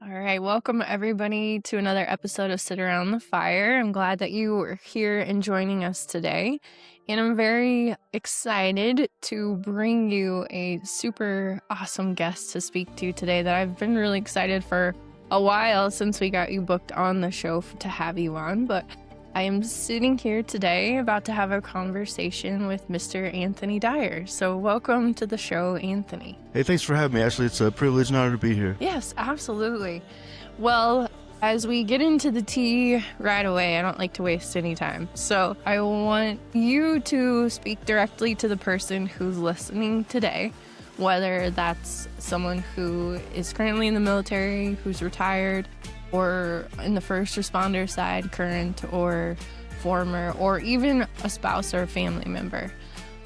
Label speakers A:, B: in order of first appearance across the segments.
A: All right, welcome everybody to another episode of Sit Around the Fire. I'm glad that you were here and joining us today. And I'm very excited to bring you a super awesome guest to speak to today that I've been really excited for a while since we got you booked on the show to have you on. But I am sitting here today about to have a conversation with Mr. Anthony Dyer. So welcome to the show, Anthony.
B: Hey, thanks for having me, Ashley. It's a privilege and honor to be here.
A: Yes, absolutely. Well, as we get into the tea right away, I don't like to waste any time. So I want you to speak directly to the person who's listening today, whether that's someone who is currently in the military, who's retired, or in the first responder side, current or former, or even a spouse or a family member.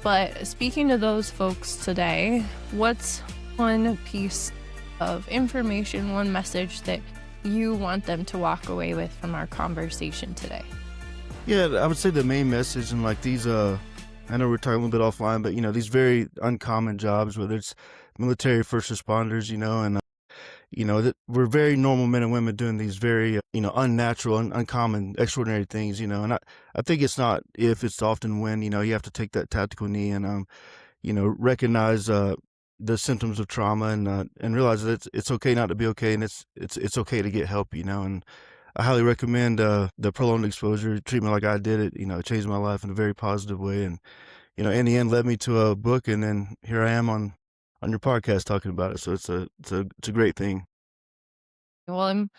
A: But speaking to those folks today, what's one piece of information, one message that you want them to walk away with from our conversation today?
B: Yeah, I would say the main message and like these, I know we're talking a little bit offline, but these very uncommon jobs, whether it's military, first responders, that we're very normal men and women doing these very, unnatural and uncommon, extraordinary things, and I think it's not if, it's often when, you have to take that tactical knee and, recognize, the symptoms of trauma and realize that it's okay not to be okay. And it's okay to get help, and I highly recommend, the prolonged exposure treatment like I did it, it changed my life in a very positive way. And, in the end led me to a book, and then here I am on your podcast talking about it. So it's a great thing.
A: Well, I'm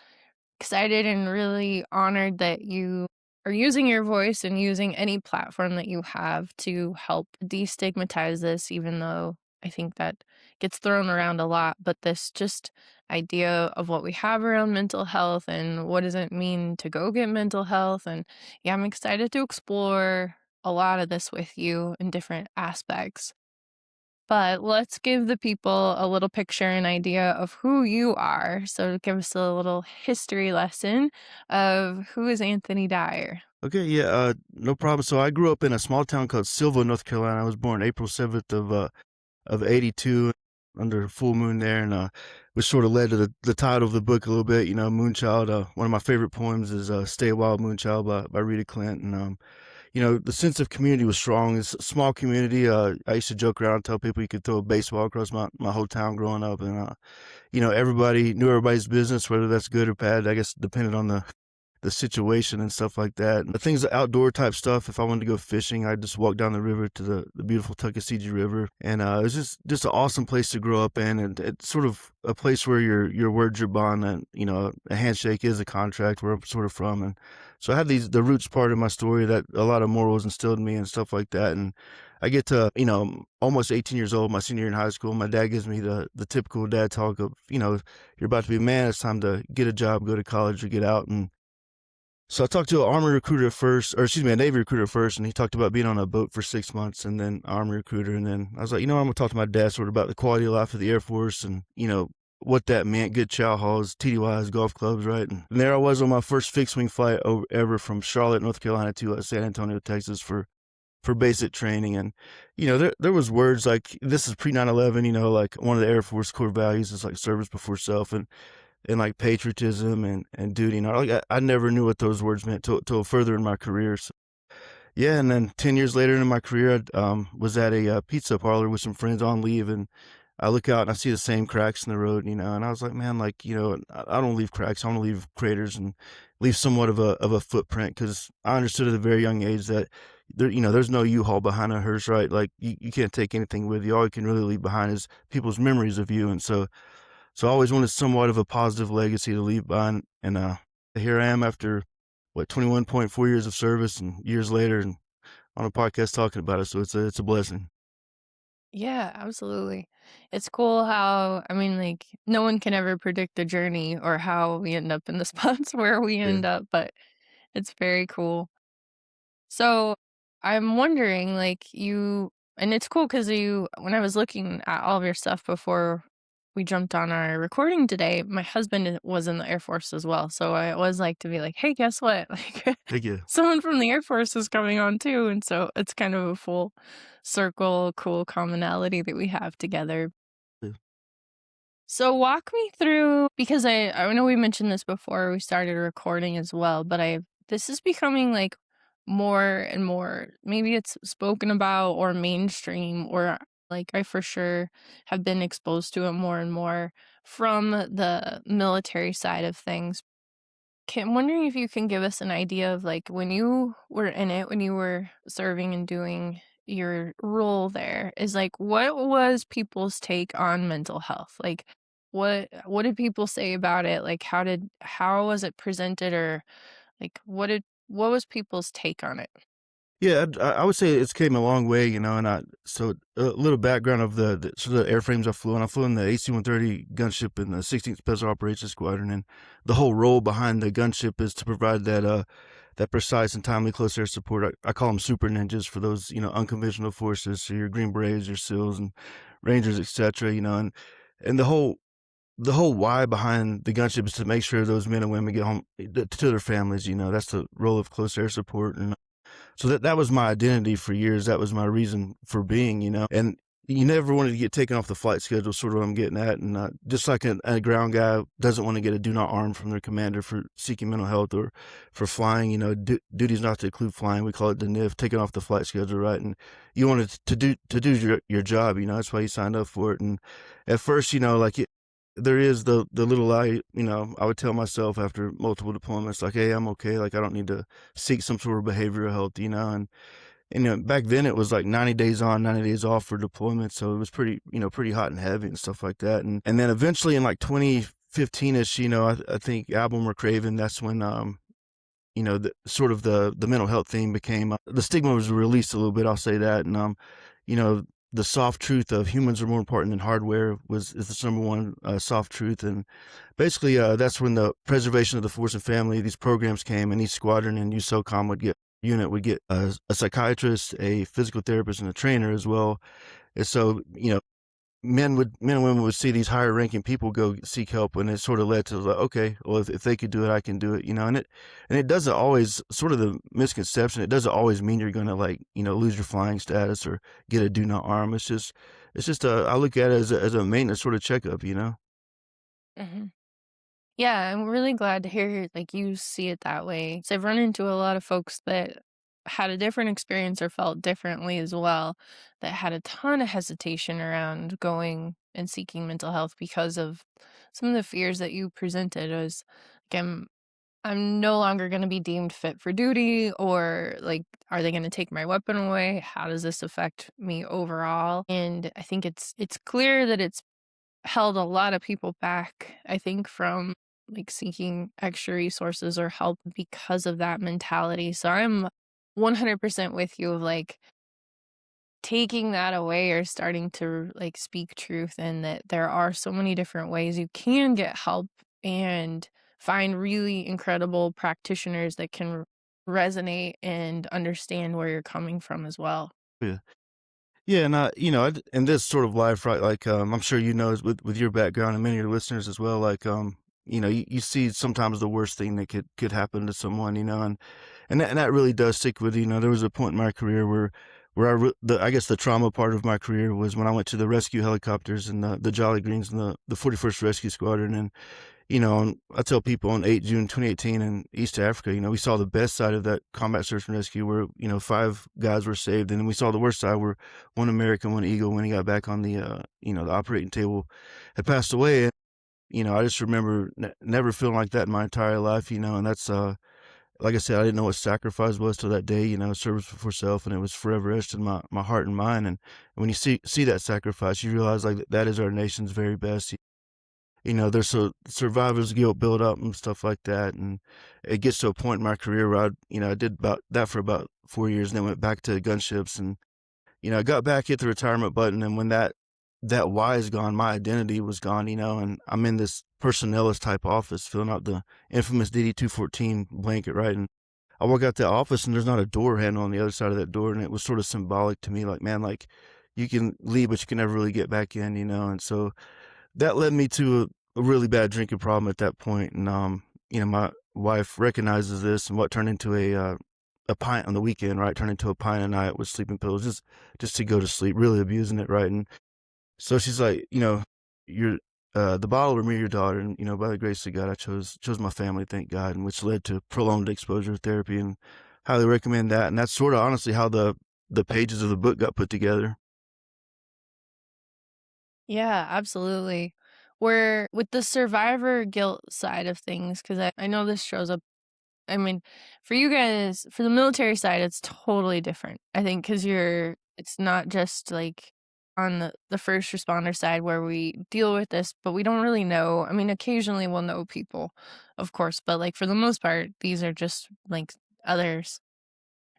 A: excited and really honored that you are using your voice and using any platform that you have to help destigmatize this, even though I think that gets thrown around a lot. But this just idea of what we have around mental health and what does it mean to go get mental health. And yeah, I'm excited to explore a lot of this with you in different aspects. But let's give the people a little picture and idea of who you are. So give us a little history lesson of who is Anthony Dyer.
B: Okay, yeah, no problem. So I grew up in a small town called Silva, North Carolina. I was born April 7th of 82 under full moon there, and which sort of led to the title of the book a little bit, Moonchild. One of my favorite poems is Stay a Wild Moonchild by Rita Clint. And the sense of community was strong. It's a small community. I used to joke around and tell people you could throw a baseball across my whole town growing up. And everybody knew everybody's business, whether that's good or bad, I guess, depended on the situation and stuff like that. And the things, the outdoor type stuff, if I wanted to go fishing, I'd just walk down the river to the beautiful Tuckasegee River. And it was just an awesome place to grow up in. And it's sort of a place where your word's your bond, and, a handshake is a contract, where I'm sort of from. And so I have the roots part of my story that a lot of morals instilled in me and stuff like that. And I get to, almost 18 years old, my senior year in high school. My dad gives me the typical dad talk of, you're about to be a man. It's time to get a job, go to college, or get out. And so I talked to an Army recruiter first, or excuse me, a Navy recruiter first, and he talked about being on a boat for 6 months, and then Army recruiter. And then I was like, I'm going to talk to my dad sort of about the quality of life of the Air Force and, what that meant, good chow halls, TDYs, golf clubs, right? And there I was on my first fixed wing flight ever from Charlotte, North Carolina to San Antonio, Texas for basic training. And, there was words like, this is pre 9/11, like one of the Air Force core values is like service before self. And like patriotism and duty. And like I never knew what those words meant till further in my career. So, yeah, and then 10 years later in my career, I was at a pizza parlor with some friends on leave, and I look out and I see the same cracks in the road, and I was like, man, like, I don't leave cracks. I want to leave craters and leave somewhat of a footprint, because I understood at a very young age that there's no U-Haul behind a hearse, right? Like you can't take anything with you. All you can really leave behind is people's memories of you. And so I always wanted somewhat of a positive legacy to leave behind. And here I am after, 21.4 years of service and years later, and on a podcast talking about it. So it's a blessing.
A: Yeah, absolutely. It's cool how, I mean, like, no one can ever predict the journey or how we end up in the spots where we
B: Yeah.
A: end up, but it's very cool. So I'm wondering, like, and it's cool because when I was looking at all of your stuff before we jumped on our recording today, my husband was in the Air Force as well. So I always like to be like, hey, guess what? Like,
B: Thank you.
A: someone from the Air Force is coming on too. And so it's kind of a full circle, cool commonality that we have together.
B: Yeah.
A: So walk me through because I know we mentioned this before we started recording as well, but I this is becoming like more and more maybe it's spoken about or mainstream or like I for sure have been exposed to it more and more from the military side of things. I'm wondering if you can give us an idea of like when you were in it, when you were serving and doing your role there, is like what was people's take on mental health? Like what did people say about it? Like how was it presented or like what was people's take on it?
B: Yeah, I would say it's came a long way, and so a little background of the airframes I flew on. I flew in the AC-130 gunship in the 16th Special Operations Squadron, and the whole role behind the gunship is to provide that precise and timely close air support. I call them super ninjas for those, unconventional forces, so your Green Berets, your SEALs, and Rangers, etc. And the whole why behind the gunship is to make sure those men and women get home to their families. That's the role of close air support, and so that was my identity for years. That was my reason for being. And you never wanted to get taken off the flight schedule, sort of what I'm getting at. And just like a ground guy doesn't want to get a do not arm from their commander for seeking mental health or for flying, duties not to include flying. We call it the NIF, taking off the flight schedule, right? And you wanted to do your job, that's why you signed up for it. And at first, like there is the little lie, I would tell myself after multiple deployments, like, hey, I'm okay. Like, I don't need to seek some sort of behavioral health, and back then it was like 90 days on, 90 days off for deployment. So it was pretty hot and heavy and stuff like that. And then eventually in like 2015 ish, I think Album or Craven, that's when, sort of the mental health thing became, the stigma was released a little bit. I'll say that. And, you know, the soft truth of humans are more important than hardware is the number one soft truth. And basically, that's when the preservation of the force and family, these programs came, and each squadron and USOCOM unit would get a psychiatrist, a physical therapist, and a trainer as well. And so, men and women would see these higher ranking people go seek help, and it sort of led to like, okay, well, if they could do it, I can do it, and it doesn't always, sort of the misconception, it doesn't always mean you're going to like, lose your flying status or get a do not arm. It's just I look at it as a maintenance sort of checkup.
A: Mhm. Yeah, I'm really glad to hear like you see it that way. So I've run into a lot of folks that had a different experience or felt differently as well, that had a ton of hesitation around going and seeking mental health because of some of the fears that you presented as like I'm no longer going to be deemed fit for duty or like are they going to take my weapon away? How does this affect me overall? And I think it's clear that it's held a lot of people back, I think, from like seeking extra resources or help because of that mentality. So I'm 100% with you of like taking that away or starting to like speak truth and that there are so many different ways you can get help and find really incredible practitioners that can resonate and understand where you're coming from as well.
B: Yeah. Yeah, and in this sort of life, right? Like, I'm sure with your background and many of your listeners as well. Like, you see sometimes the worst thing that could happen to someone, and that really does stick with you. There was a point in my career where I guess the trauma part of my career was when I went to the rescue helicopters and the Jolly Greens and the 41st Rescue Squadron. And I tell people on 8 June 2018 in East Africa, we saw the best side of that combat search and rescue where, 5 guys were saved. And then we saw the worst side where one American, one Eagle, when he got back on the operating table, had passed away. And, I just remember never feeling like that in my entire life, and that's, like I said, I didn't know what sacrifice was till that day, service before self, and it was forever etched in my heart and mind. And when you see that sacrifice, you realize like that is our nation's very best. There's a survivor's guilt build up and stuff like that. And it gets to a point in my career where I did about that for about 4 years and then went back to gunships. And, I got back, hit the retirement button. And when that why is gone, my identity was gone, and I'm in this personnelist type office filling out the infamous DD 214 blanket, right? And I walk out the office and there's not a door handle on the other side of that door. And it was sort of symbolic to me, like, man, like you can leave, but you can never really get back in. And so that led me to a really bad drinking problem at that point. And, my wife recognizes this, and what turned into a pint on the weekend, right? Turned into a pint a night with sleeping pills, just to go to sleep, really abusing it, right? And so she's like, you're the bottle of your daughter, and by the grace of God, I chose my family, thank God, and which led to prolonged exposure therapy, and highly recommend that. And that's sort of honestly how the pages of the book got put together.
A: Yeah, absolutely. Where with the survivor guilt side of things, because I know this shows up. I mean, for you guys, for the military side, it's totally different. I think because it's not just like on the first responder side where we deal with this, but we don't really know. I mean, occasionally we'll know people, of course, but like for the most part, these are just like others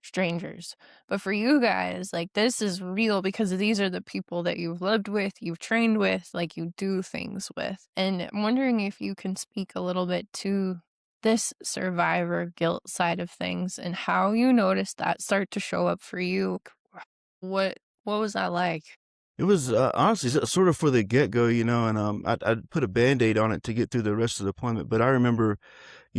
A: strangers. But for you guys, like this is real because these are the people that you've lived with, you've trained with, like you do things with. And I'm wondering if you can speak a little bit to this survivor guilt side of things and how you noticed that start to show up for you. What was that like?
B: It was, honestly sort of for the get-go, and, I'd put a Band-Aid on it to get through the rest of the deployment, but I remember,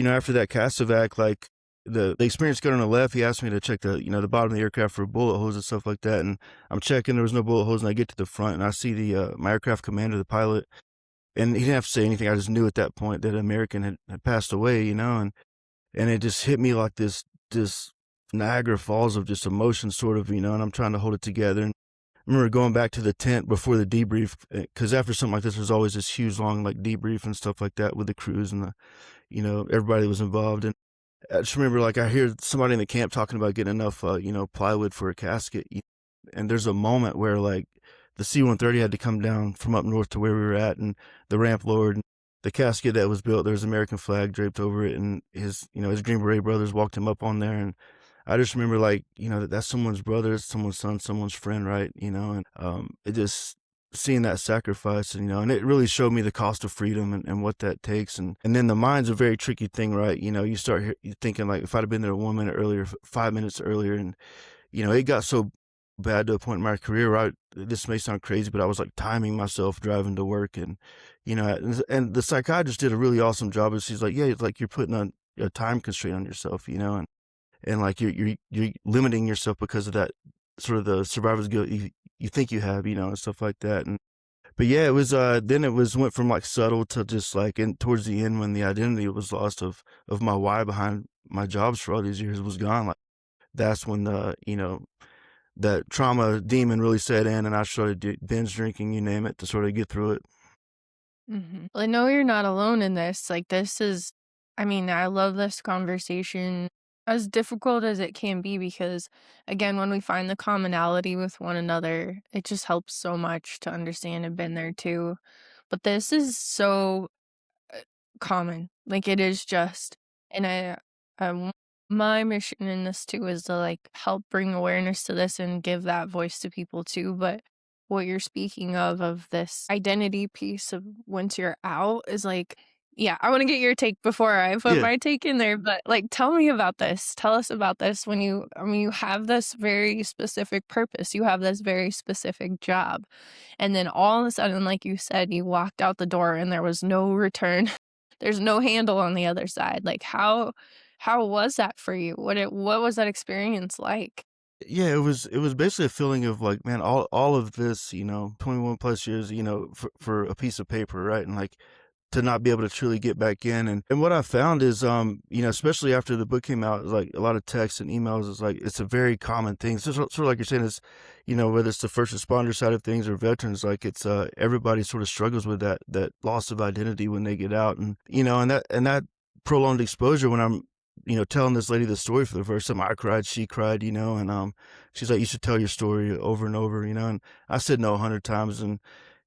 B: after that casevac, like, the experienced gunner on the left, he asked me to check the bottom of the aircraft for bullet holes and stuff like that, and I'm checking, there was no bullet holes, and I get to the front, and I see my aircraft commander, the pilot, and he didn't have to say anything, I just knew at that point that an American had passed away, and it just hit me like this Niagara Falls of just emotion sort of, and I'm trying to hold it together. And I remember going back to the tent before the debrief, because after something like this, there's always this huge long like debrief and stuff like that with the crews and everybody that was involved. And I just remember like I hear somebody in the camp talking about getting enough plywood for a casket, and there's a moment where like the C-130 had to come down from up north to where we were at, and the ramp lowered. And the casket that was built, there was an American flag draped over it, and his Green Beret brothers walked him up on there, and I just remember like, that's someone's brother, it's someone's son, someone's friend, right? And it just seeing that sacrifice, and it really showed me the cost of freedom and what that takes. And then the mind's a very tricky thing, right? You start you thinking like if I'd have been there 1 minute earlier, 5 minutes earlier, and it got so bad to a point in my career where this may sound crazy, but I was like timing myself driving to work, and the psychiatrist did a really awesome job. Is she's like, yeah, it's like you're putting a time constraint on yourself, and like you're limiting yourself because of that sort of the survivor's guilt you think you have, and stuff like that. And but yeah, it was then it was went from like subtle to just like in towards the end when the identity was lost of my why behind my jobs for all these years was gone. Like that's when that trauma demon really set in, and I started binge drinking, you name it, to sort of get through it.
A: Well, I know you're not alone in this. Like, this is, I mean, I love this conversation, as difficult as it can be, because, again, when we find the commonality with one another, it just helps so much to understand and been there too. But this is so uh, common. Like, it is just, and um, my mission in this too is to like help bring awareness to this and give that voice to people too. But what you're speaking of this identity piece of once you're out is like, yeah, I want to get your take before I put
B: Yeah.
A: my take in there. But like, tell me about this. Tell us about this when I mean, you have this very specific purpose, you have this very specific job. And then all of a sudden, like you said, you walked out the door and there was no return. There's no handle on the other side. Like how was that for you? What was that experience like?
B: Yeah, it was basically a feeling of like, man, all of this, 21 plus years, for a piece of paper, right? And like to not be able to truly get back in. And what I found is, especially after the book came out, like a lot of texts and emails is like, it's a very common thing. So sort of like you're saying is, whether it's the first responder side of things or veterans, like it's, everybody sort of struggles with that loss of identity when they get out. And, and that prolonged exposure when I'm, telling this lady the story for the first time, I cried, she cried, and, she's like, you should tell your story over and over, and I said no 100 times. And,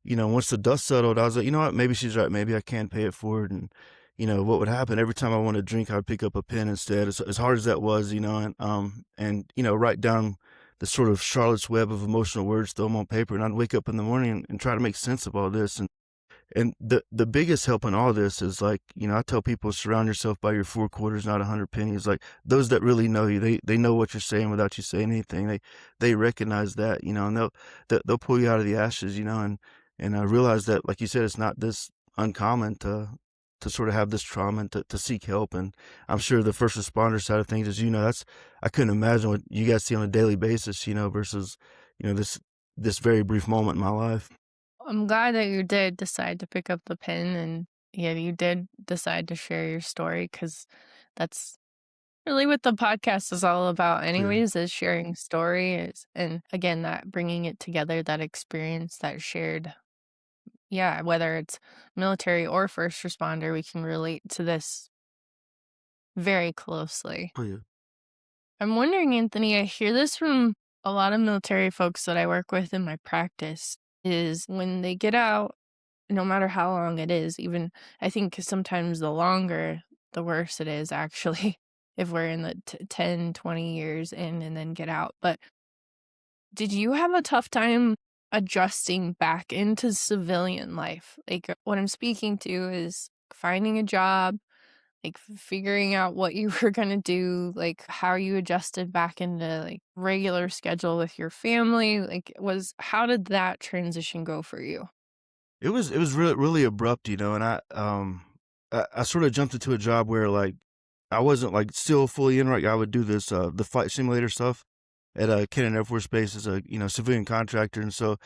B: once the dust settled, I was like, you know what, maybe she's right. Maybe I can pay it forward. And, what would happen every time I wanted to drink, I'd pick up a pen instead, as hard as that was, and write down the sort of Charlotte's web of emotional words, throw them on paper. And I'd wake up in the morning and try to make sense of all this. And the biggest help in all this is like, I tell people surround yourself by your 4 quarters, not 100 pennies. Like those that really know you, they know what you're saying without you saying anything. They recognize that, and they'll pull you out of the ashes, and I realize that, like you said, it's not this uncommon to sort of have this trauma and to seek help. And I'm sure the first responder side of things, as that's I couldn't imagine what you guys see on a daily basis, versus, this very brief moment in my life.
A: I'm glad that you did decide to pick up the pen and yeah, you did decide to share your story because that's really what the podcast is all about
B: Yeah.
A: anyways, is sharing stories and again, that bringing it together, that experience, that shared yeah, whether it's military or first responder, we can relate to this very closely.
B: Oh, yeah.
A: I'm wondering, Anthony, I hear this from a lot of military folks that I work with in my practice, is when they get out, no matter how long it is, even I think sometimes the longer, the worse it is actually, if we're in the 10, 20 years in and then get out. But did you have a tough time adjusting back into civilian life? Like, what I'm speaking to is finding a job, like figuring out what you were gonna do, like how you adjusted back into like regular schedule with your family. Like, was how did that transition go for you?
B: It was really abrupt, and I sorta jumped into a job where, like, I wasn't, like, still fully in, right? I would do this, the flight simulator stuff at, Kennedy Air Force Base as a, civilian contractor, and so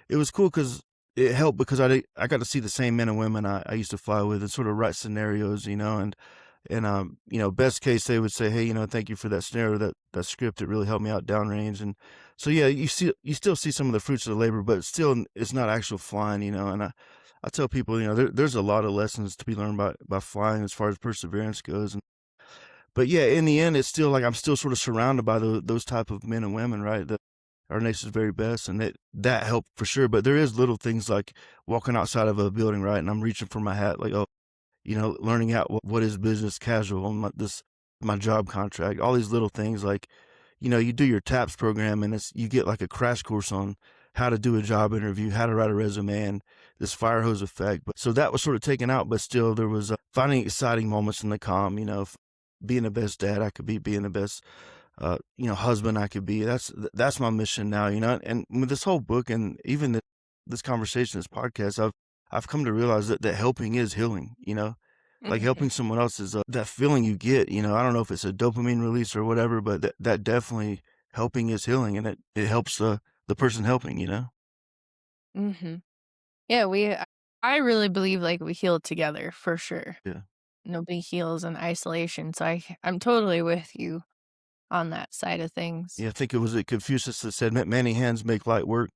B: it was cool because it helped because I got to see the same men and women I used to fly with and sort of write scenarios, best case, they would say, "Hey, thank you for that scenario, that script, it really helped me out downrange," and so, yeah, you still see some of the fruits of the labor, but still it's not actual flying, and I tell people, there's a lot of lessons to be learned by flying as far as perseverance goes, but yeah, in the end, it's still like I'm still sort of surrounded by those type of men and women, right? That our nation's very best, and that helped for sure. But there is little things like walking outside of a building, right? And I'm reaching for my hat, like, oh, learning out what is business casual, and my job contract, all these little things like, you do your TAPS program, and you get like a crash course on how to do a job interview, how to write a resume, and this fire hose effect. But so that was sort of taken out, but still there was finding exciting moments in the calm. Being the best dad I could be, being the best husband I could be. That's my mission now, And with this whole book and even this conversation, this podcast, I've come to realize that helping is healing. Like
A: Mhm.
B: helping someone else is that feeling you get. I don't know if it's a dopamine release or whatever, but that definitely helping is healing, and it helps the person helping.
A: Mhm. Yeah, I really believe like we heal together for sure.
B: Yeah,
A: Nobody heals in isolation. So I'm totally with you on that side of things.
B: yeah. I think it was Confucius that said, "Many hands make light work."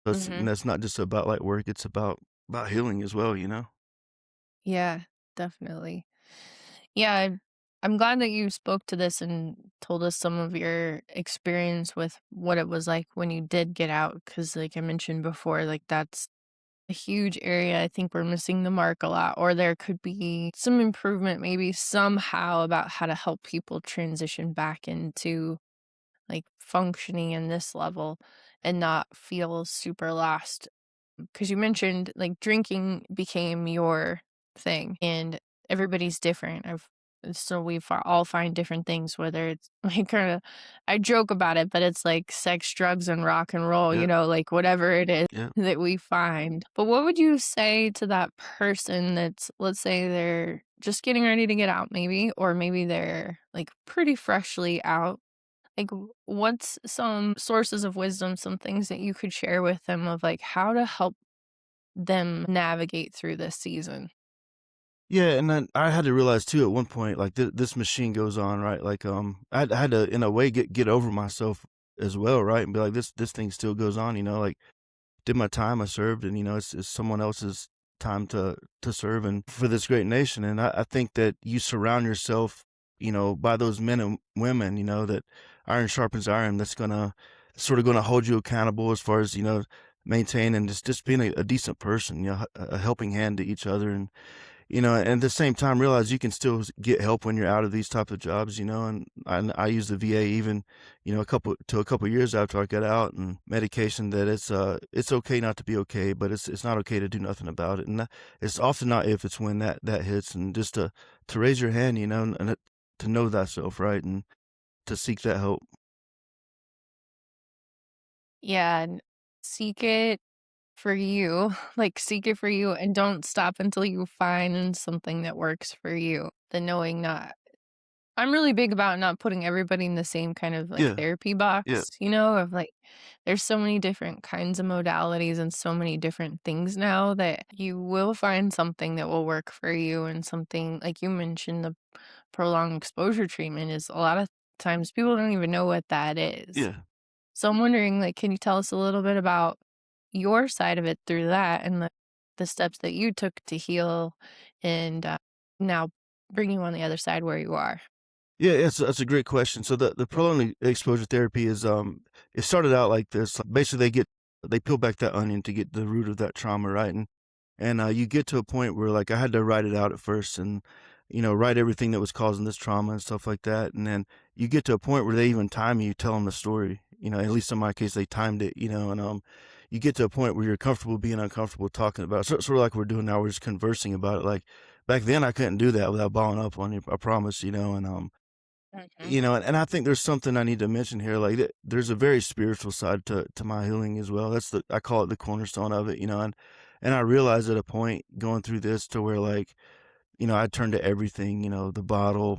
B: And
A: Mhm.
B: that's not just about light work; it's about healing as well.
A: Yeah, definitely. Yeah, I'm glad that you spoke to this and told us some of your experience with what it was like when you did get out. Cause like I mentioned before, like that's a huge area. I think we're missing the mark a lot, or there could be some improvement maybe somehow about how to help people transition back into like functioning in this level and not feel super lost. Because you mentioned like drinking became your thing and everybody's different. So all find different things, whether it's like kind of, I joke about it, but it's like sex, drugs, and rock and roll,
B: Yeah,
A: like whatever it is
B: yeah.
A: that we find. But what would you say to that person that's, let's say they're just getting ready to get out, maybe, or maybe they're like pretty freshly out? Like, what's some sources of wisdom, some things that you could share with them of like how to help them navigate through this season?
B: Yeah, and then I had to realize too at one point, like this machine goes on, right? Like, I had to, in a way, get over myself as well, right? And be like, this thing still goes on, like did my time, I served, and it's someone else's time to serve and for this great nation. And I think that you surround yourself, by those men and women, that iron sharpens iron. That's gonna hold you accountable as far as maintain and just being a decent person, a helping hand to each other, and at the same time, realize you can still get help when you're out of these type of jobs, and I use the VA even, a couple years after I got out, and medication that it's okay not to be okay, but it's not okay to do nothing about it. And it's often not if, it's when that hits, and just to raise your hand, to know thyself, right? And to seek that help.
A: Yeah, and seek it for you, like seek it for you and don't stop until you find something that works for you. The knowing not I'm really big about not putting everybody in the same kind of like
B: Yeah,
A: therapy
B: yeah,
A: box, you know, of like there's so many different kinds of modalities and so many different things now that you will find something that will work for you and something like you mentioned the prolonged exposure treatment is a lot of times people don't even know what that is.
B: yeah.
A: So I'm wondering like can you tell us a little bit about your side of it through that and the steps that you took to heal and now bring you on the other side where you are?
B: Yeah, that's a great question. So the prolonged exposure therapy is it started out like this. Basically, they peel back that onion to get the root of that trauma, right? And you get to a point where like I had to write it out at first, and write everything that was causing this trauma and stuff like that. And then you get to a point where they even time you, tell them the story. At least in my case, they timed it. And you get to a point where you're comfortable being uncomfortable talking about it. Sort of like we're doing now. We're just conversing about it. Like back then, I couldn't do that without balling up on you. I promise.
A: Mhm.
B: And I think there's something I need to mention here, like, there's a very spiritual side to my healing as well. I call it the cornerstone of it, and I realized at a point going through this to where, like, I turned to everything, the bottle,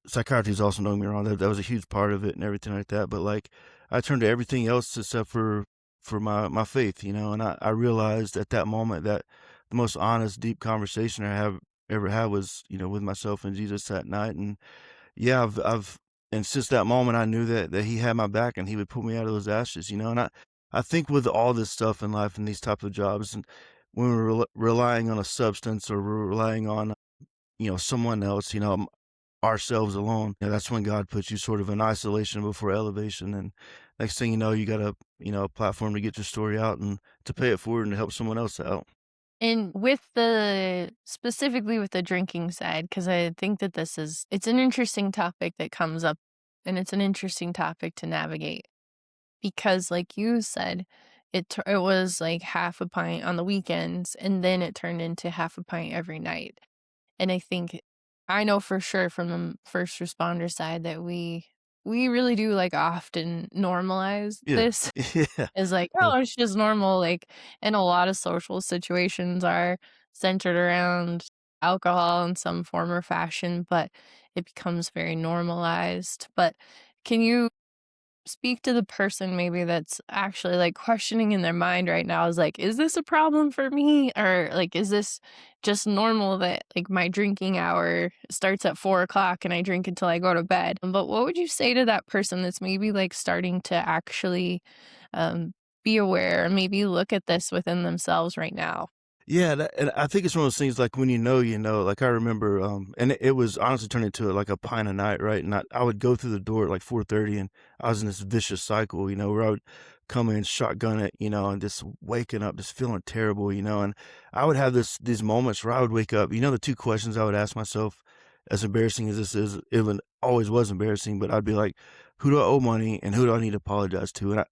B: psychiatry is also, don't get me wrong, that was a huge part of it and everything like that, but, like, I turned to everything else except for my faith, and I realized at that moment that the most honest, deep conversation I have ever had was, with myself and Jesus that night, and yeah, I've and since that moment, I knew that he had my back and he would pull me out of those ashes, and I think with all this stuff in life and these type of jobs, and when we're relying on a substance or we're relying on, someone else, ourselves alone, that's when God puts you sort of in isolation before elevation, and next thing you know, you got a platform to get your story out and to pay it forward and to help someone else out.
A: And with the specifically with the drinking side, because I think that it's an interesting topic that comes up and it's an interesting topic to navigate because like you said, it was like half a pint on the weekends and then it turned into half a pint every night. And I think I know for sure from the first responder side that we really do like often normalize
B: Yeah.
A: this
B: Yeah.
A: is like,
B: Yeah.
A: "Oh, it's just normal," like, and a lot of social situations are centered around alcohol in some form or fashion, but it becomes very normalized, but can you speak to the person maybe that's actually, like, questioning in their mind right now is like, "Is this a problem for me?" Or, like, "Is this just normal that, like, my drinking hour starts at 4 o'clock and I drink until I go to bed?" But what would you say to that person that's maybe, like, starting to actually, um, be aware and maybe look at this within themselves right now?
B: Yeah, and I think it's one of those things like when you know. Like I remember, and it was honestly turned into like a pint a night, right? And I would go through the door at like 4:30, and I was in this vicious cycle, where I would come in, shotgun it, and just waking up, just feeling terrible, and I would have these moments where I would wake up. The two questions I would ask myself, as embarrassing as this is, it always was embarrassing, but I'd be like, who do I owe money, and who do I need to apologize to?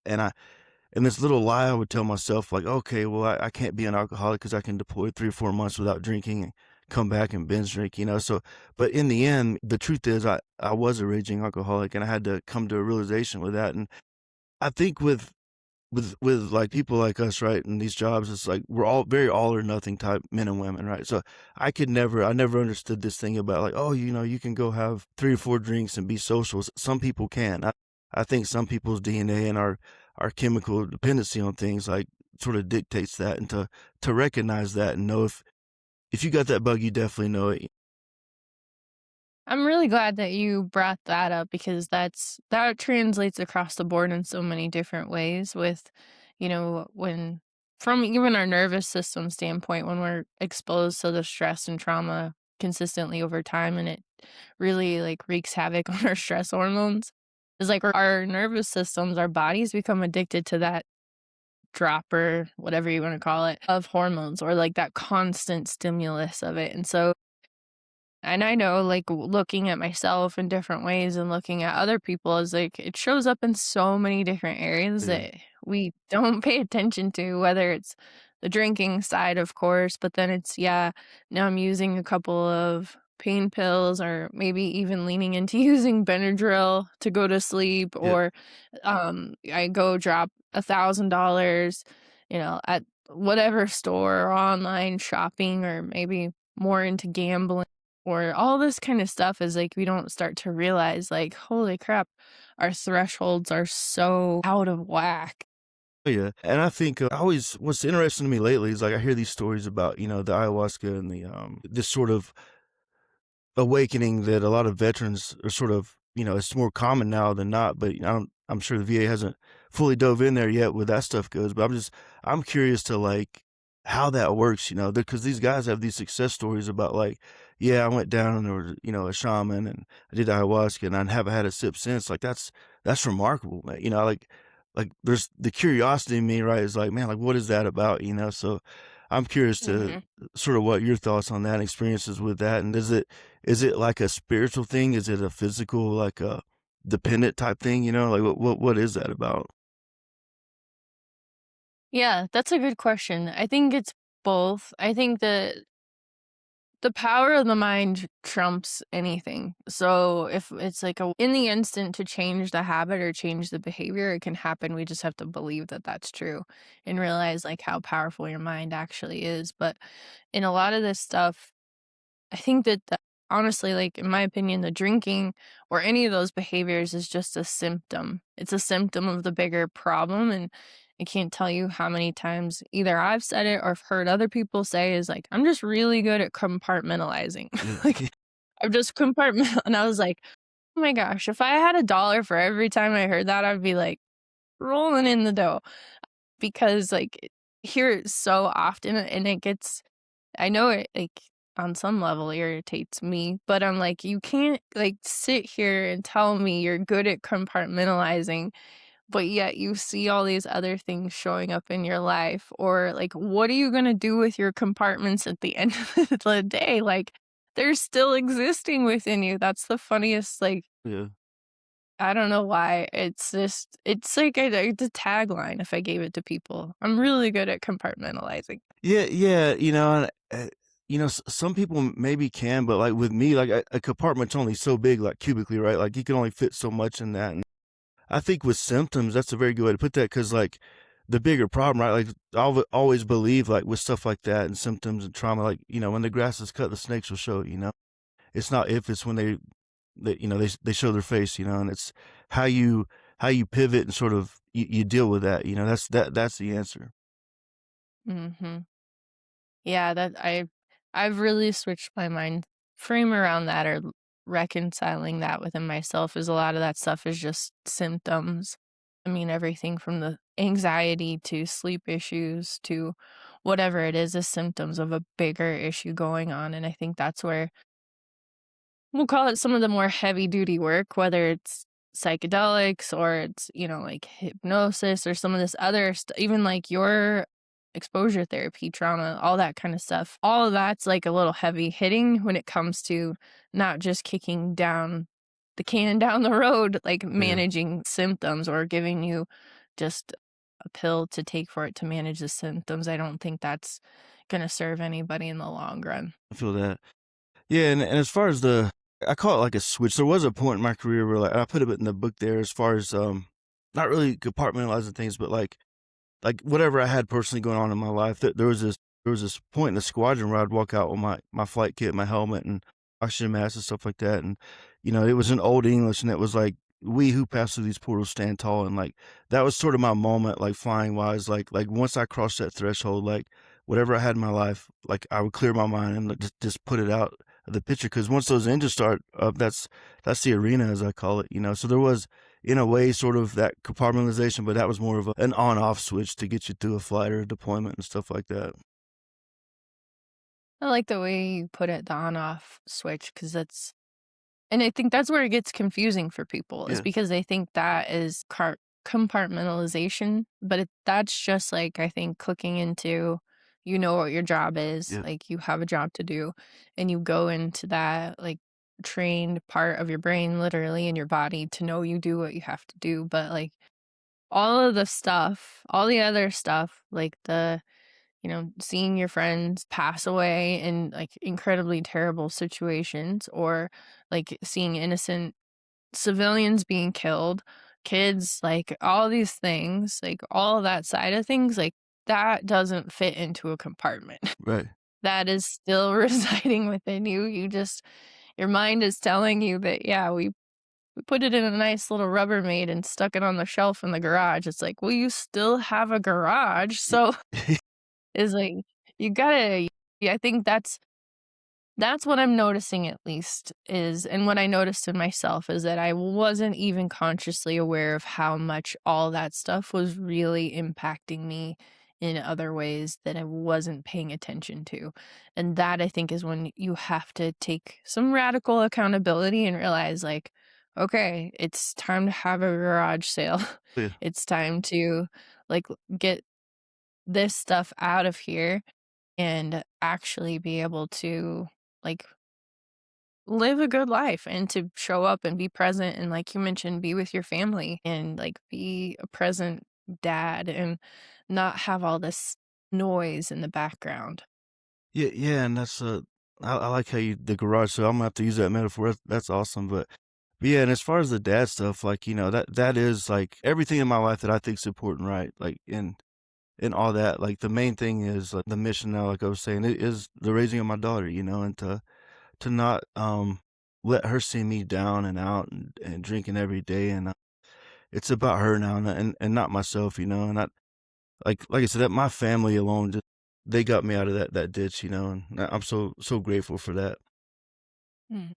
B: And this little lie I would tell myself, like, okay, well, I can't be an alcoholic because I can deploy 3 or 4 months without drinking and come back and binge drink. So, but in the end, the truth is, I was a raging alcoholic, and I had to come to a realization with that. And I think with like people like us, right, in these jobs, it's like we're all very all or nothing type men and women, right? So I never understood this thing about like, oh, you can go have 3 or 4 drinks and be social. Some people can. I think some people's DNA and our chemical dependency on things like sort of dictates that, and to recognize that and know if you got that bug, you definitely know it.
A: I'm really glad that you brought that up because that translates across the board in so many different ways with, when from even our nervous system standpoint, when we're exposed to the stress and trauma consistently over time and it really like wreaks havoc on our stress hormones. It's like our nervous systems, our bodies become addicted to that drop or whatever you want to call it of hormones or like that constant stimulus of it. And so and I know, like, looking at myself in different ways and looking at other people is like it shows up in so many different areas
B: Yeah,
A: that we don't pay attention to, whether it's the drinking side, of course, but then it's, yeah, now I'm using a couple of pain pills or maybe even leaning into using Benadryl to go to sleep,
B: yeah,
A: or I go drop $1,000, at whatever store or online shopping or maybe more into gambling or all this kind of stuff is like we don't start to realize like, holy crap, our thresholds are so out of whack.
B: Oh, yeah, and I think, I always what's interesting to me lately is, like, I hear these stories about, the ayahuasca and this sort of awakening that a lot of veterans are sort of it's more common now than not, but I'm sure the VA hasn't fully dove in there yet where that stuff goes, but I'm curious to, like, how that works, because these guys have these success stories about, like, "Yeah, I went down and there was, a shaman, and I did ayahuasca, and I haven't had a sip since." Like, that's remarkable, man, there's the curiosity in me, right, is like, "Man, like, what is that about?" So, I'm curious to
A: Mhm.
B: sort of what your thoughts on that, experiences with that, and is it like a spiritual thing? Is it a physical, like a dependent type thing, Like, what is that about?
A: Yeah, that's a good question. I think it's both. I think that the power of the mind trumps anything. So if it's like a in the instant to change the habit or change the behavior, it can happen. We just have to believe that that's true and realize like how powerful your mind actually is. But in a lot of this stuff, I think that honestly, like in my opinion, the drinking or any of those behaviors is just a symptom. It's a symptom of the bigger problem. And I can't tell you how many times either I've said it or I've heard other people say is like, I'm just really good at compartmentalizing.
B: Yeah.
A: Like I'm just compartment and I was like, oh my gosh, if I had a dollar for every time I heard that, I'd be like rolling in the dough because like hear it so often and it gets I know it, like, on some level irritates me, but I'm like, "You can't, like, sit here and tell me you're good at compartmentalizing, but yet you see all these other things showing up in your life," or, like, "What are you gonna do with your compartments at the end of the day?" Like, they're still existing within you. That's the funniest, like
B: Yeah.
A: I don't know why. It's just it's like the tagline if I gave it to people. I'm really good at compartmentalizing.
B: Yeah, yeah, and, some people maybe can, but, like, with me, like, a compartment's only so big, like, cubically, right? Like, you can only fit so much in that, and I think with symptoms, that's a very good way to put that because, like, the bigger problem, right? Like, I've always believed, like, with stuff like that and symptoms and trauma, like, when the grass is cut, the snakes will show, It's not if, it's when they show their face, and it's how you how you pivot and sort of you deal with that, that's the answer.
A: Mhm. Yeah, I've really switched my mind frame around that or reconciling that within myself is a lot of that stuff is just symptoms. I mean, everything from the anxiety to sleep issues to whatever it is symptoms of a bigger issue going on. And I think that's where we'll call it some of the more heavy duty work, whether it's psychedelics or it's, like hypnosis or some of this other even like your exposure therapy, trauma, all that kind of stuff. All of that's like a little heavy hitting when it comes to not just kicking down the can down the road, like
B: Yeah,
A: managing symptoms or giving you just a pill to take for it to manage the symptoms. I don't think that's going to serve anybody in the long run.
B: I feel that. Yeah, and as far as I call it like a switch. There was a point in my career where, like, I put a bit in the book there as far as, not really compartmentalizing things, but, like, whatever I had personally going on in my life, there was this point in the squadron where I'd walk out with my flight kit, my helmet, and oxygen mask and stuff like that, and, it was in Old English, and it was like, "We who pass through these portals stand tall," and, like, that was sort of my moment, like, flying wise, like, once I crossed that threshold, like, whatever I had in my life, like, I would clear my mind and, like, just put it out of the picture. Because once those engines start up, that's the arena, as I call it. So there was, in a way, sort of that compartmentalization, but that was more of an on-off switch to get you through a flight or a deployment and stuff like that.
A: I like the way you put it, the on off switch, because that's and I think that's where it gets confusing for people is
B: Yeah,
A: because they think that is compartmentalization, but that's just like I think clicking into you know what your job is,
B: yeah,
A: like you have a job to do, and you go into that like trained part of your brain, literally in your body, to know you do what you have to do. But like all of the stuff, all the other stuff, like seeing your friends pass away in like incredibly terrible situations or like seeing innocent civilians being killed, kids, like all these things, like all of that side of things, like that doesn't fit into a compartment.
B: right.
A: that is still residing within you. Your mind is telling you that, yeah, we put it in a nice little Rubbermaid and stuck it on the shelf in the garage. It's like, well, you still have a garage, so it's like, you gotta yeah, I think that's what I'm noticing at least is and what I noticed in myself is that I wasn't even consciously aware of how much all that stuff was really impacting me in other ways that I wasn't paying attention to. And that I think is when you have to take some radical accountability and realize like, okay, it's time to have a garage sale.
B: Yeah.
A: It's time to like get this stuff out of here and actually be able to like live a good life and to show up and be present and like you mentioned be with your family and like be a present dad and not have all this noise in the background.
B: Yeah, yeah, and I like how you the garage, so I'm gonna have to use that metaphor. That's awesome, but yeah, and as far as the dad stuff, like, that is, like, everything in my life that I think is important, right? Like, and all that, like, the main thing is, like, the mission now, like I was saying, it is the raising of my daughter, and to not, let her see me down and out and drinking every day, and, it's about her now and not myself, and I like I said, that my family alone, just they got me out of that ditch, and I'm so grateful for that.
A: Mm.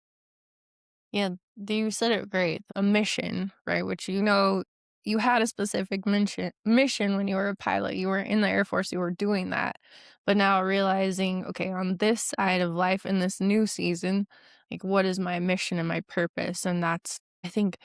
A: Yeah, you said it great. A mission, right? Which you had a specific mission when you were a pilot. You were in the Air Force, you were doing that. But now realizing, okay, on this side of life in this new season, like what is my mission and my purpose? And that's I think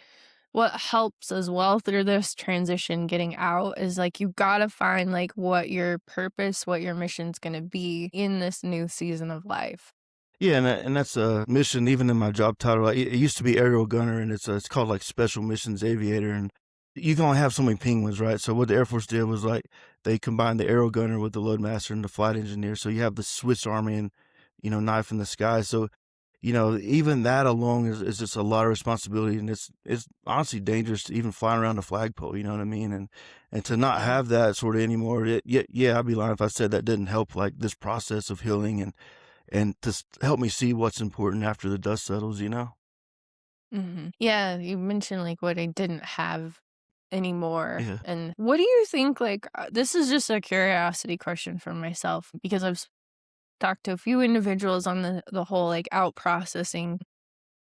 A: what helps as well through this transition getting out is like you gotta find like what your purpose, what your mission's gonna be in this new season of life.
B: Yeah, and that's a mission even in my job title. Like, it used to be aerial gunner, and it's called, like, special missions aviator, and you can only have so many penguins, right? So what the Air Force did was, like, they combined the aerial gunner with the loadmaster and the flight engineer, so you have the Swiss Army and, knife in the sky, so, even that alone is just a lot of responsibility, and it's honestly dangerous to even flying around a flagpole, you know what I mean? And to not
A: Mhm.
B: have that sorta anymore, yeah, I'd be lying if I said that didn't help, like, this process of healing and to help me see what's important after the dust settles, you know?
A: Mhm. Yeah, you mentioned, like, what I didn't have anymore,
B: Yeah.
A: and what do you think, like this is just a curiosity question for myself because I've talked to a few individuals on the whole, like, out processing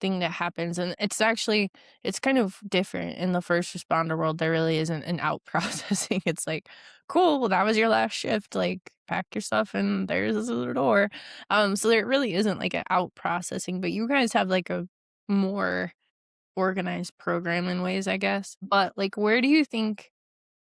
A: thing that happens, and it's kind of different in the first responder world, there really isn't an out processing, it's like, "Cool, well, that was your last shift, like, pack your stuff and there's the door." So there really isn't, like, a out processing, but you guys have, like, a more organized program in ways, I guess. But, like, where do you think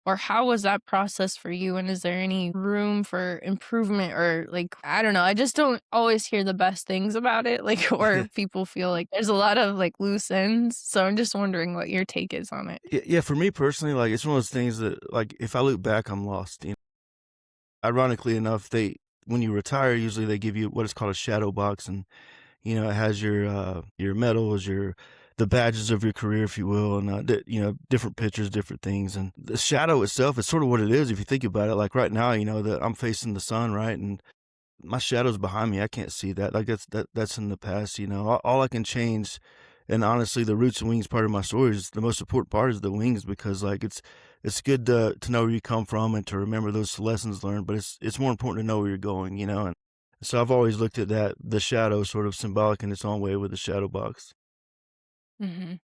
A: or how was that process for you, and is there any room for improvement or, like, I don't know, I just don't always hear the best things about it, like, or
B: Yeah.
A: people feel like there's a lot of, like, loose ends, so I'm just wondering what your take is on it.
B: Yeah, for me personally, like, it's one of those things that, like, if I look back, I'm lost, Ironically enough, they when you retire, usually they give you what is called a shadow box, and, it has your medals, the badges of your career, if you will, and, different pictures, different things, and the shadow itself is sort of what it is if you think about it, like, right now, that I'm facing the sun, right, and my shadow's behind me, I can't see that, like, that's in the past, all I can change and honestly, the roots and wings part of my story is the most important part is the wings because, like, it's good to know where you come from and to remember those lessons learned, but it's more important to know where you're going, and so I've always looked at that the shadow sort of symbolic in its own way with the shadow box.
A: Mhm.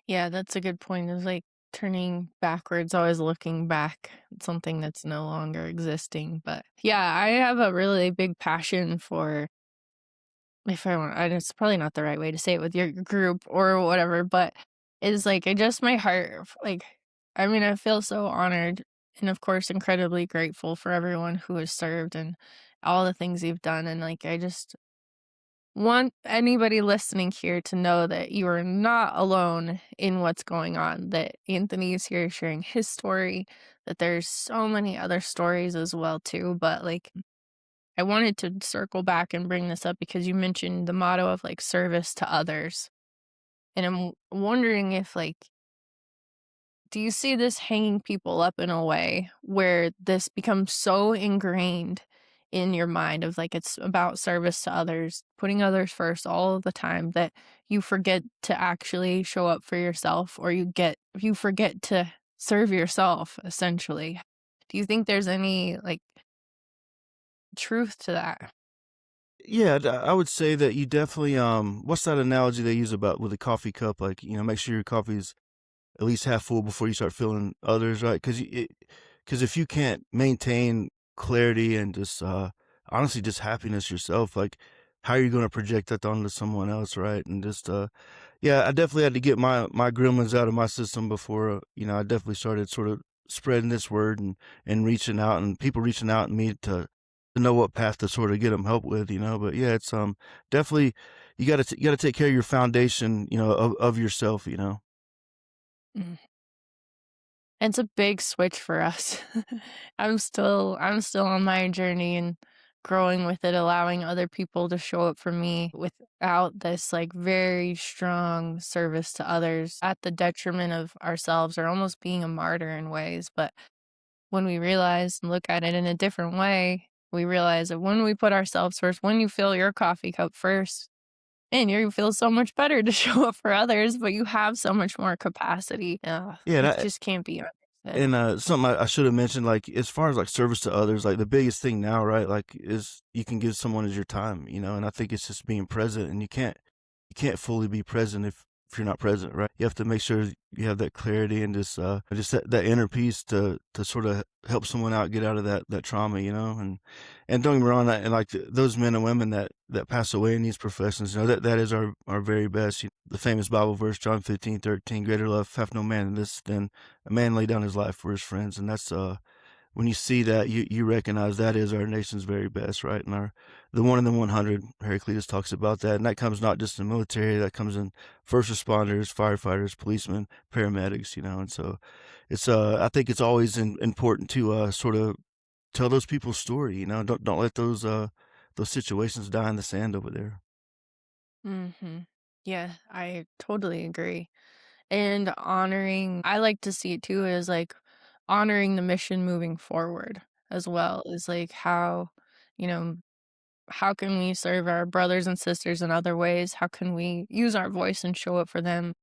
A: Yeah, that's a good point, is, like, turning backwards, always looking back at something that's no longer existing, but, yeah, I have a really big passion for if I want and it's probably not the right way to say it with your group or whatever, but it's like, it just my heart like, I mean, I feel so honored and, of course, incredibly grateful for everyone who has served and all the things you've done, and, like, I just want anybody listening here to know that you are not alone in what's going on, that Anthony is here sharing his story, that there's so many other stories as well too, but, like, I wanted to circle back and bring this up because you mentioned the motto of like service to others. And I'm wondering if like, do you see this hanging people up in a way where this becomes so ingrained in your mind of like it's about service to others, putting others first all of the time that you forget to actually show up for yourself or you forget to serve yourself essentially. Do you think there's any like truth to that?
B: Yeah, I would say that you definitely, what's that analogy they use about with a coffee cup? Like, make sure your coffee's at least half full before you start filling others, right? Because if you can't maintain clarity and just, honestly, just happiness yourself, like, how are you gonna project that onto someone else, right? And just, yeah, I definitely had to get my gremlins out of my system before, I definitely started sort of spreading this word and reaching out and people reaching out to me to know what path to sort of get them help with, but yeah, it's, definitely you gotta take care of your foundation, of yourself,
A: Mm. And it's a big switch for us. I'm still on my journey and growing with it, allowing other people to show up for me without this like very strong service to others at the detriment of ourselves or almost being a martyr in ways. But when we realize and look at it in a different way, we realize that when we put ourselves first, when you fill your coffee cup first, and you feel so much better to show up for others, but you have so much more capacity. Ugh,
B: Yeah,
A: it
B: that
A: just can't be understood.
B: and, something I should have mentioned, like, as far as, like, service to others, like, the biggest thing now, right, like, is you can give someone is your time, and I think it's just being present, and you can't fully be present if you're not present, right? You have to make sure you have that clarity and just that inner peace to sorta help someone out, get out of that trauma, and don't get me wrong, and, like, those men and women that pass away in these professions, that is our very best. The famous Bible verse, John 15:13, "Greater love hath no man than this, than a man lay down his life for his friends," and that's, when you see that, you recognize that is our nation's very best, right? And the 1 in the 100, Heraclitus talks about that, and that comes not just in the military, that comes in first responders, firefighters, policemen, paramedics, and so it's, I think it's always important to, sort of tell those people's story, don't let those situations die in the sand over there.
A: Mhm. Yeah, I totally agree. And honoring I like to see it too as, like, honoring the mission moving forward as well, is, like, you know, how can we serve our brothers and sisters in other ways? How can we use our voice and show up for them?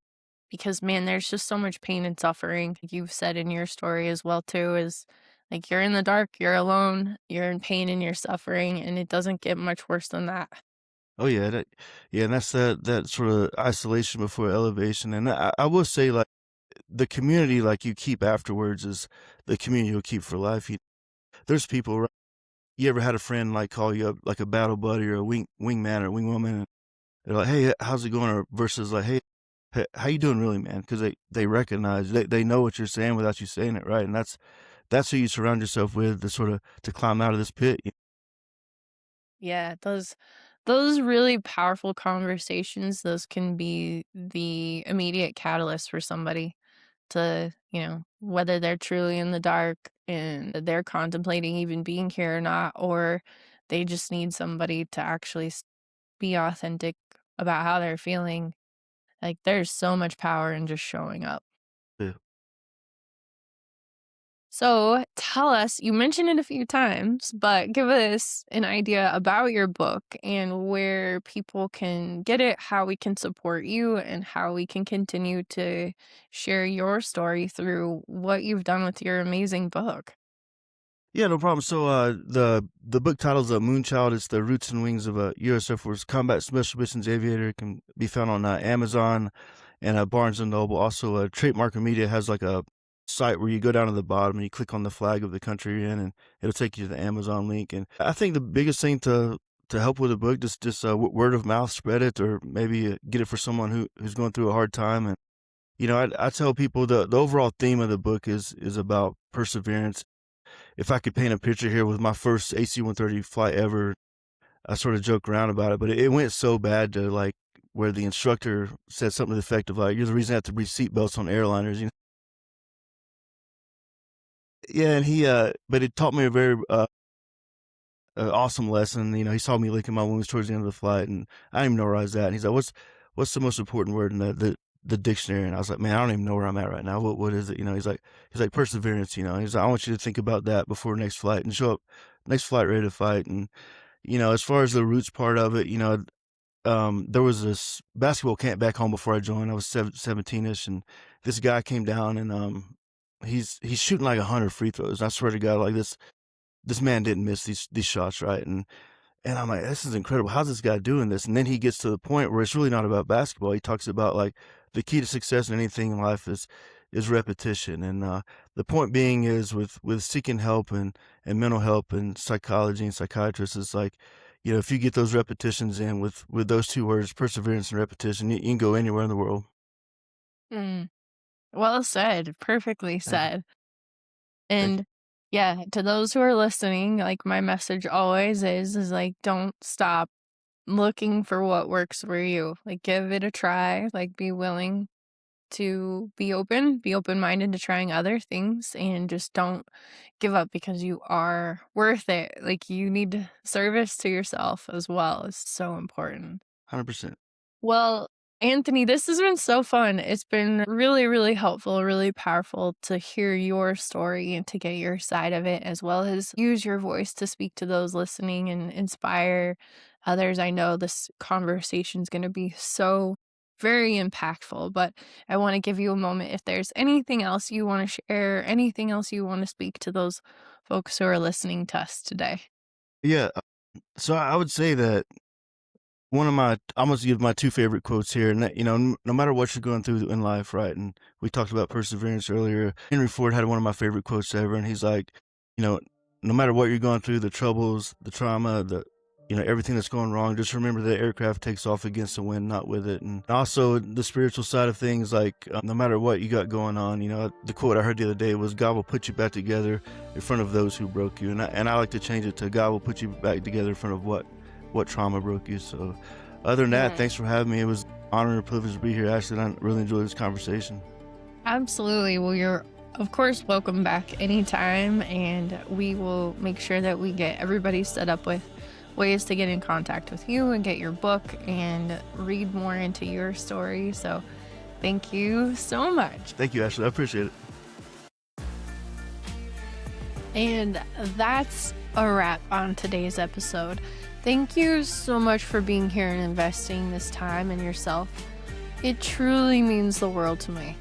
A: Because, man, there's just so much pain and suffering. You've said in your story as well too, is, like, you're in the dark, you're alone, you're in pain and you're suffering, and it doesn't get much worse than that.
B: Oh, yeah, and that's that sort of isolation before elevation, and I will say, like, the community, like, you keep afterwards is the community you'll keep for life. There's people, right? You ever had a friend, like, call you up, like, a battle buddy or a wingman or wingwoman, and they're like, "Hey, how's it going?" Or versus like, "Hey, how you doing really, man?" 'Cause they recognize, they know what you're saying without you saying it, right? And that's who you surround yourself with to sorta to climb out of this pit.
A: Yeah, those really powerful conversations, those can be the immediate catalyst for somebody to, whether they're truly in the dark and they're contemplating even being here or not, or they just need somebody to actually be authentic about how they're feeling. Like, there's so much power in just showing up.
B: Yeah.
A: So tell us, you mentioned it a few times, but give us an idea about your book and where people can get it, how we can support you, and how we can continue to share your story through what you've done with your amazing book.
B: Yeah, no problem. So, the book title's Moonchild. It's the roots and wings of a U.S. Air Force Combat Special Missions Aviator. It can be found on Amazon and Barnes and Noble. Also, Trademark Media has like a site where you go down to the bottom and you click on the flag of the country you're in, and it'll take you to the Amazon link. And I think the biggest thing to help with the book, just word of mouth, spread it, or maybe get it for someone who's going through a hard time. And I tell people the overall theme of the book is about perseverance. If I could paint a picture here with my first AC-130 flight ever, I sort of joke around about it, but it went so bad to, like, where the instructor said something to the effect of, like, "You're the reason I have to breathe seat belts on airliners," Yeah, and but it taught me a very, awesome lesson. He saw me licking my wounds towards the end of the flight, and I didn't even know where I was at, and he's like, "What's the most important word in the dictionary?" And I was like, "Man, I don't even know where I'm at right now. What is it?" He's like, "Perseverance," He's like, "I want you to think about that before next flight and show up next flight ready to fight. And, as far as the roots part of it, there was this basketball camp back home before I joined. I was 17-ish, and this guy came down, and he's shooting like 100 free throws. I swear to God, like this man didn't miss these shots, right? And I'm like, this is incredible. How's this guy doing this? And then he gets to the point where it's really not about basketball. He talks about like the key to success in anything in life is repetition. And the point being is with seeking help and mental help and psychology and psychiatrists, is like, if you get those repetitions in with those two words, perseverance and repetition, you can go anywhere in the world.
A: Mm, well said. Perfectly
B: Thank you.
A: said.
B: Thank you.
A: And yeah, to those who are listening, like my message always is like, don't stop looking for what works for you. Like, give it a try. Like, be willing to be open-minded to trying other things, and just don't give up because you are worth it. Like, you need service to yourself as well is so important.
B: 100%.
A: Well, Anthony, this has been so fun. It's been really, really helpful, really powerful to hear your story and to get your side of it, as well as use your voice to speak to those listening and inspire others. I know this conversation is going to be so very impactful, but I want to give you a moment if there's anything else you want to share, anything else you want to speak to those folks who are listening to us today.
B: Yeah. So I would say that one of my I'm gonna give my 2 favorite quotes here, and that, no matter what you're going through in life, right? And we talked about perseverance earlier. Henry Ford had one of my favorite quotes ever, and he's like, you know, no matter what you're going through, the troubles, the trauma, everything that's going wrong, just remember that aircraft takes off against the wind, not with it. And also the spiritual side of things, like no matter what you got going on, the quote I heard the other day was, "God will put you back together in front of those who broke you." And I like to change it to, "God will put you back together in front of what trauma broke you." So other than that, thanks for having me. It was an honor and a privilege to be here, Ashley, and I really enjoyed this conversation.
A: Absolutely. Well, you're, of course, welcome back anytime, and we will make sure that we get everybody set up with ways to get in contact with you and get your book and read more into your story. So, thank you so much.
B: Thank you, Ashley. I appreciate it.
A: And that's a wrap on today's episode. Thank you so much for being here and investing this time in yourself. It truly means the world to me.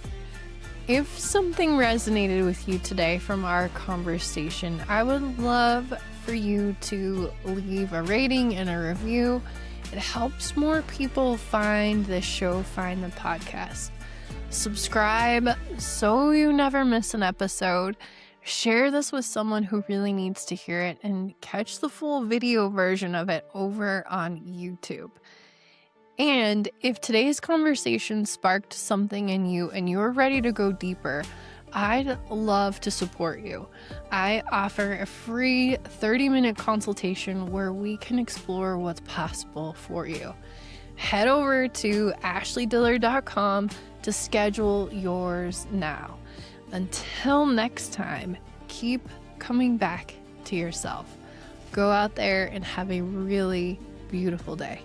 A: If something resonated with you today from our conversation, I would love for you to leave a rating and a review. It helps more people find this show, find the podcast. Subscribe so you never miss an episode. Share this with someone who really needs to hear it, and catch the full video version of it over on YouTube. And if today's conversation sparked something in you and you're ready to go deeper, I'd love to support you. I offer a free 30-minute consultation where we can explore what's possible for you. Head over to ashleadillard.com to schedule yours now. Until next time, keep coming back to yourself. Go out there and have a really beautiful day.